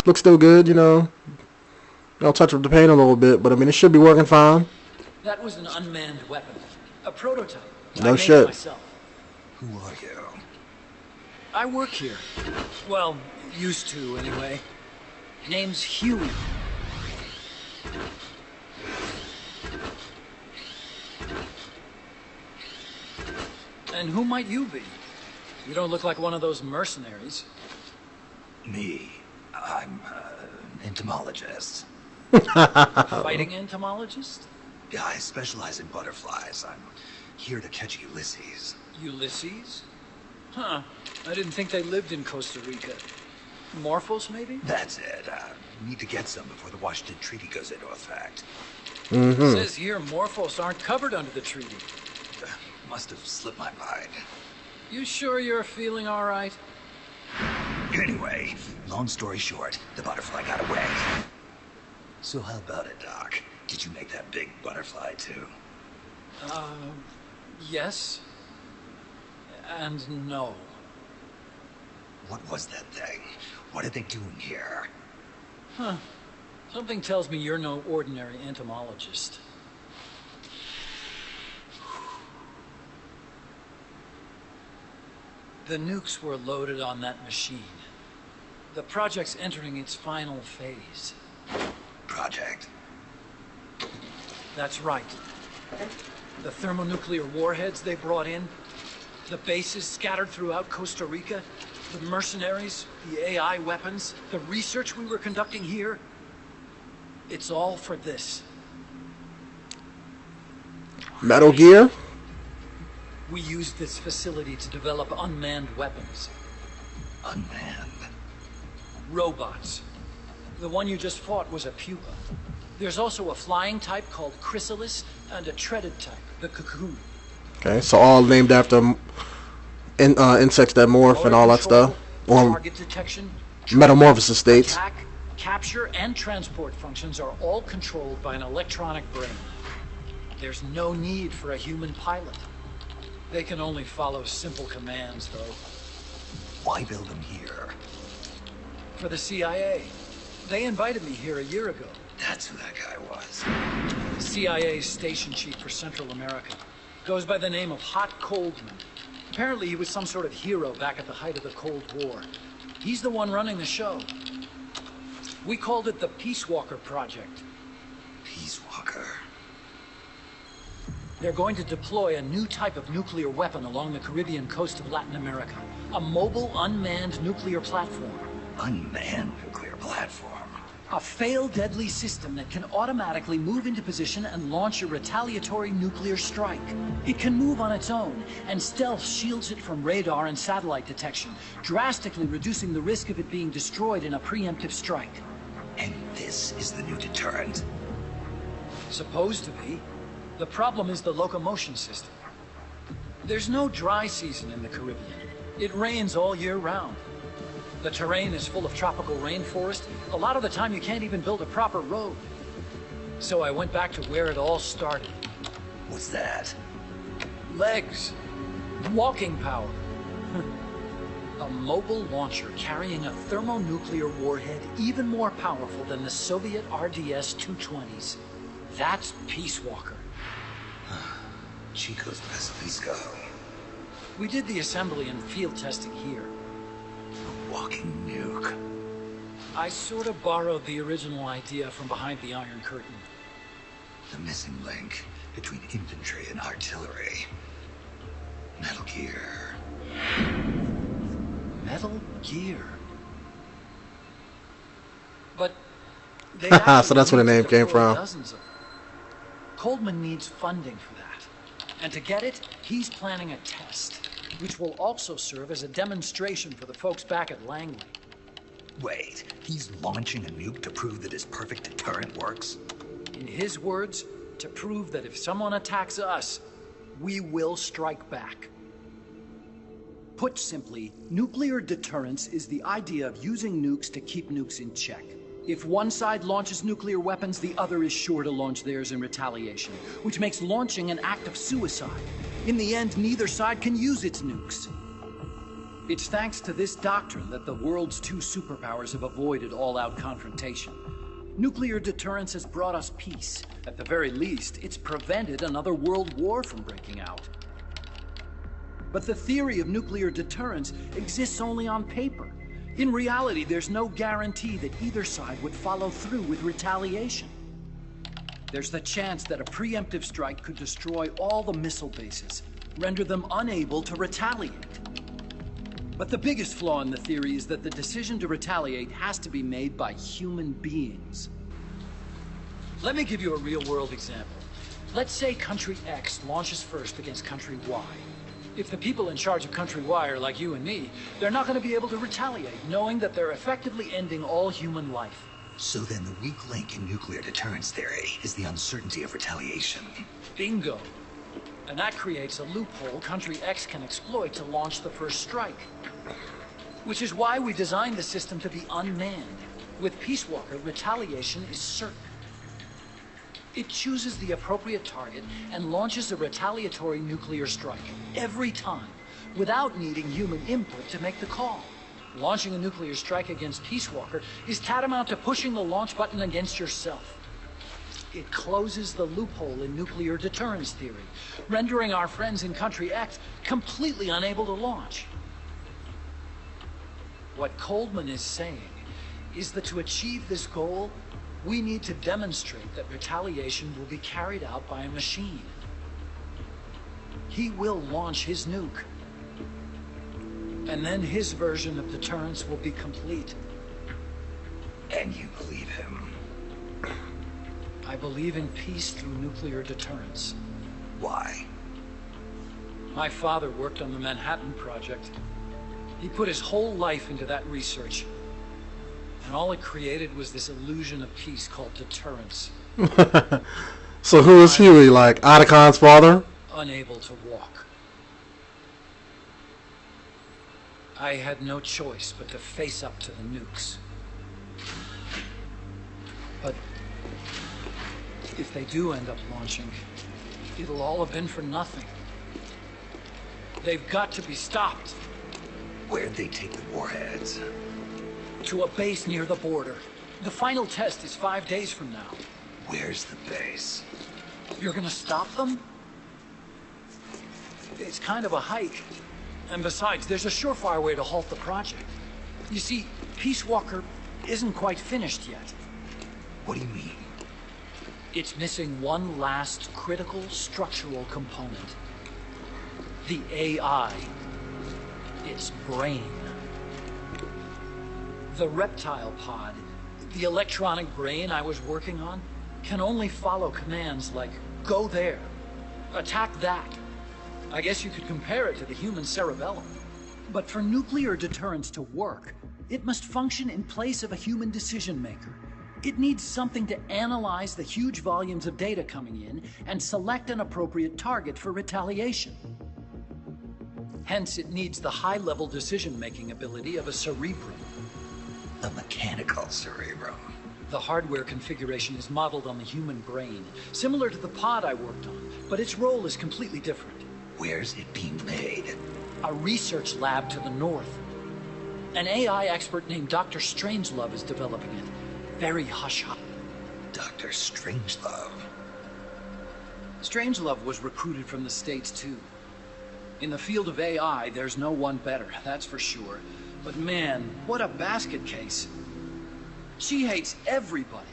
Looks still good, you know. I'll touch up the paint a little bit, but I mean, it should be working fine. That was an unmanned weapon. A prototype. No I made shit. it myself. Who are you? I work here. Well, used to, anyway. Name's Huey. And who might you be? You don't look like one of those mercenaries. Me. I'm an entomologist. Fighting entomologist? Yeah, I specialize in butterflies. I'm here to catch Ulysses. Ulysses? Huh. I didn't think they lived in Costa Rica. Morphos, maybe? That's it. Need to get some before the Washington Treaty goes into effect. Says here Morphos aren't covered under the treaty. Must have slipped my mind. You sure you're feeling all right? Anyway, long story short, the butterfly got away. So how about it, Doc? Did you make that big butterfly too? Yes. And no. What was that thing? What are they doing here? Huh. Something tells me you're no ordinary entomologist. The nukes were loaded on that machine. The project's entering its final phase. Project? That's right. The thermonuclear warheads they brought in, the bases scattered throughout Costa Rica, the mercenaries, the AI weapons, the research we were conducting here. It's all for this. Metal Gear? We used this facility to develop unmanned weapons. Unmanned? Robots. The one you just fought was a pupa. There's also a flying type called chrysalis and a treaded type, the cocoon. Okay, so all named after insects that morph and all that stuff. Or target detection, metamorphosis states. attack, capture, and transport functions are all controlled by an electronic brain. There's no need for a human pilot. They can only follow simple commands, though. Why build them here? For the CIA. They invited me here a year ago. That's who that guy was. CIA's station chief for Central America. Goes by the name of Hot Coldman. Apparently he was some sort of hero back at the height of the Cold War. He's the one running the show. We called it the Peacewalker Project. Peacewalker? They're going to deploy a new type of nuclear weapon along the Caribbean coast of Latin America. A mobile, unmanned nuclear platform. Unmanned nuclear platform? A fail-deadly system that can automatically move into position and launch a retaliatory nuclear strike. It can move on its own, and stealth shields it from radar and satellite detection, drastically reducing the risk of it being destroyed in a preemptive strike. And this is the new deterrent? Supposed to be. The problem is the locomotion system. There's no dry season in the Caribbean. It rains all year round. The terrain is full of tropical rainforest. A lot of the time you can't even build a proper road. So I went back to where it all started. What's that? Legs. Walking power. A mobile launcher carrying a thermonuclear warhead even more powerful than the Soviet RDS-220s. That's Peacewalker. Chico's Pacifico. We did the assembly and field testing here. A walking nuke. I sort of borrowed the original idea from behind the Iron Curtain. The missing link between infantry and artillery. Metal Gear. Metal Gear. But they So that's where the name came from. dozens of them. Coldman needs funding for that. And to get it, he's planning a test, which will also serve as a demonstration for the folks back at Langley. Wait, he's launching a nuke to prove that his perfect deterrent works? In his words, to prove that if someone attacks us, we will strike back. Put simply, nuclear deterrence is the idea of using nukes to keep nukes in check. If one side launches nuclear weapons, the other is sure to launch theirs in retaliation, which makes launching an act of suicide. In the end, neither side can use its nukes. It's thanks to this doctrine that the world's two superpowers have avoided all-out confrontation. Nuclear deterrence has brought us peace. At the very least, it's prevented another world war from breaking out. But the theory of nuclear deterrence exists only on paper. In reality, there's no guarantee that either side would follow through with retaliation. There's the chance that a preemptive strike could destroy all the missile bases, render them unable to retaliate. But the biggest flaw in the theory is that the decision to retaliate has to be made by human beings. Let me give you a real-world example. Let's say Country X launches first against Country Y. If the people in charge of Country Y are like you and me, they're not going to be able to retaliate, knowing that they're effectively ending all human life. So then the weak link in nuclear deterrence theory is the uncertainty of retaliation. Bingo. And that creates a loophole Country X can exploit to launch the first strike. Which is why we designed the system to be unmanned. With Peacewalker, retaliation is certain. It chooses the appropriate target and launches a retaliatory nuclear strike every time, without needing human input to make the call. Launching a nuclear strike against Peacewalker is tantamount to pushing the launch button against yourself. It closes the loophole in nuclear deterrence theory, rendering our friends in Country X completely unable to launch. What Coldman is saying is that to achieve this goal, we need to demonstrate that retaliation will be carried out by a machine. He will launch his nuke. And then his version of deterrence will be complete. And you believe him? I believe in peace through nuclear deterrence. Why? My father worked on the Manhattan Project. He put his whole life into that research. And all it created was this illusion of peace called deterrence. So who is Huey, like Otacon's father? Unable to walk. I had no choice but to face up to the nukes. But if they do end up launching, it'll all have been for nothing. They've got to be stopped. Where'd they take the warheads? To a base near the border. The final test is 5 days from now. Where's the base? You're gonna stop them? It's kind of a hike. And besides, there's a surefire way to halt the project. You see, Peacewalker isn't quite finished yet. What do you mean? It's missing one last critical structural component. The AI. Its brain. The reptile pod, the electronic brain I was working on, can only follow commands like, go there, attack that. I guess you could compare it to the human cerebellum. But for nuclear deterrence to work, it must function in place of a human decision maker. It needs something to analyze the huge volumes of data coming in and select an appropriate target for retaliation. Hence, it needs the high-level decision-making ability of a cerebrum. A mechanical cerebrum. The hardware configuration is modeled on the human brain, similar to the pod I worked on, but its role is completely different. Where's it being made? A research lab to the north. An AI expert named Dr. Strangelove is developing it. Very hush-hush. Dr. Strangelove? Strangelove was recruited from the States, too. In the field of AI, there's no one better, that's for sure. But man, what a basket case. She hates everybody.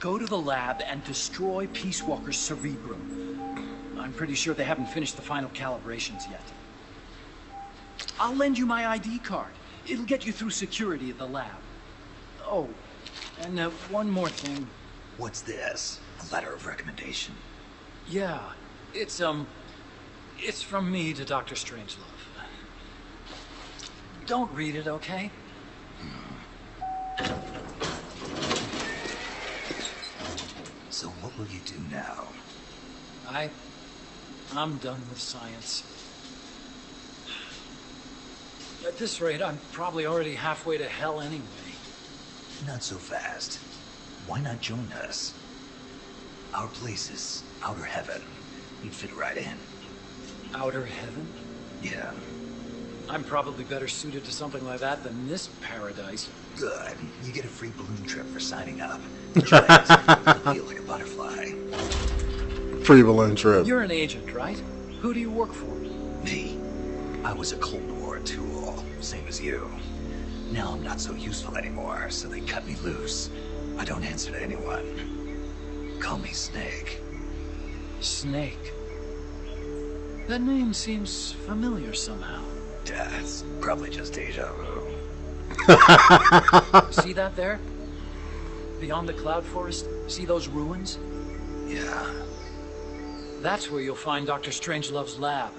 Go to the lab and destroy Peacewalker's cerebrum. I'm pretty sure they haven't finished the final calibrations yet. I'll lend you my ID card. It'll get you through security at the lab. Oh, and one more thing. What's this? A letter of recommendation? Yeah, it's from me to Dr. Strangelove. Don't read it, okay? So what will you do now? I'm done with science. At this rate, I'm probably already halfway to hell anyway. Not so fast. Why not join us? Our place is outer heaven. You'd fit right in. Outer heaven? Yeah. I'm probably better suited to something like that than this paradise. Good. You get a free balloon trip for signing up. Try it. You'll feel like a butterfly. Free balloon trip. You're an agent, right? Who do you work for? Me? I was a Cold War tool, same as you. Now I'm not so useful anymore, so they cut me loose. I don't answer to anyone. Call me Snake. Snake. That name seems familiar somehow. Yeah, it's probably just deja vu. See that there? Beyond the cloud forest? See those ruins? Yeah. That's where you'll find Dr. Strangelove's lab.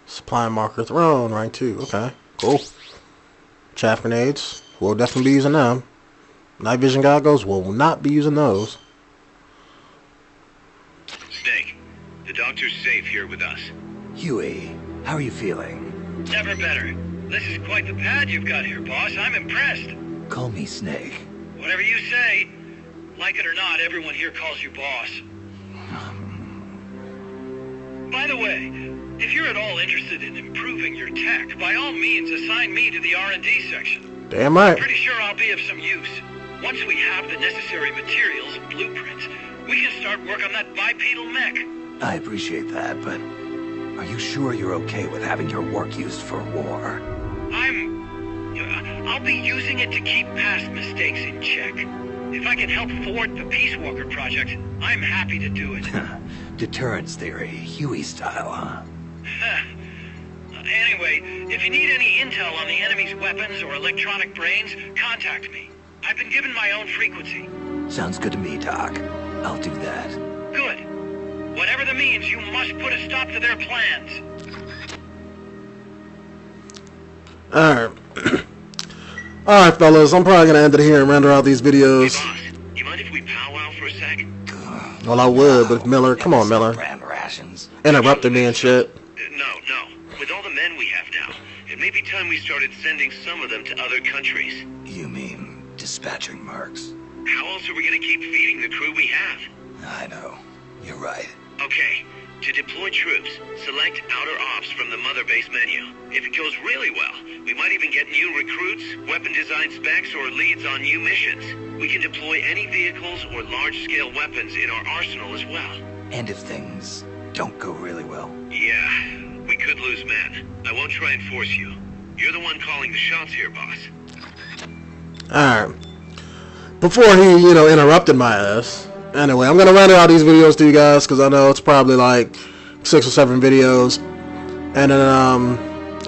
Supply marker throne, rank 2. Okay, cool. Chaff grenades. We'll definitely be using them. Night vision goggles. Will not be using those. Snake, the doctor's safe here with us. Huey, how are you feeling? Never better. This is quite the pad you've got here, boss. I'm impressed. Call me Snake. Whatever you say. Like it or not, everyone here calls you boss. By the way, if you're at all interested in improving your tech, by all means assign me to the R&D section. Damn right. I'm pretty sure I'll be of some use. Once we have the necessary materials and blueprints, we can start work on that bipedal mech. I appreciate that, but are you sure you're okay with having your work used for war? I'll be using it to keep past mistakes in check. If I can help thwart the Peacewalker project, I'm happy to do it. Deterrence theory, Huey style, huh? Anyway, if you need any intel on the enemy's weapons or electronic brains, contact me. I've been given my own frequency. Sounds good to me, Doc. I'll do that. Good. Whatever the means, you must put a stop to their plans. Alright. Alright, fellas. I'm probably going to end it here and render out these videos. Hey, boss. You mind if we powwow for a sec? Well, I would, but Miller, come on, Miller. Brand rations. Interrupted me and shit. No. With all the men we have now, it may be time we started sending some of them to other countries. You mean dispatching mercs? How else are we going to keep feeding the crew we have? I know. You're right. Okay. To deploy troops, select outer ops from the mother base menu. If it goes really well, we might even get new recruits, weapon design specs, or leads on new missions. We can deploy any vehicles or large-scale weapons in our arsenal as well. And if things don't go really well? Yeah, we could lose men. I won't try and force you. You're the one calling the shots here, boss. Alright. Before he, interrupted my ass. Anyway, I'm going to render out these videos to you guys because I know it's probably like 6 or 7 videos. And then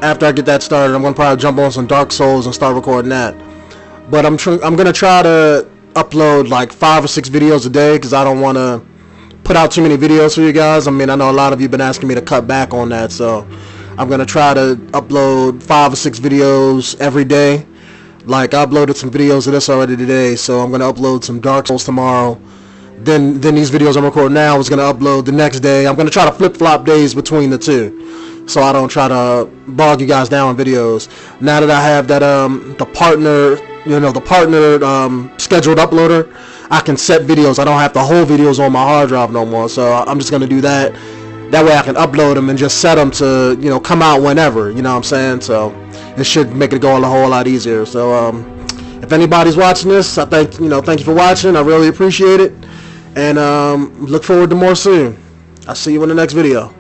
after I get that started, I'm going to probably jump on some Dark Souls and start recording that. But I'm going to try to upload like 5 or 6 videos a day because I don't want to put out too many videos for you guys. I mean, I know a lot of you have been asking me to cut back on that. So I'm going to try to upload 5 or 6 videos every day. Like, I uploaded some videos of this already today. So I'm going to upload some Dark Souls tomorrow. Then these videos I'm recording now is going to upload the next day. I'm going to try to flip-flop days between the two, so I don't try to bog you guys down on videos. Now that I have that the partner scheduled uploader, I can set videos. I don't have to hold videos on my hard drive no more. So I'm just going to do that. That way I can upload them and just set them to come out whenever. You know what I'm saying? So it should make it go a whole lot easier. So if anybody's watching this, I thank you for watching. I really appreciate it. And look forward to more soon. I'll see you in the next video.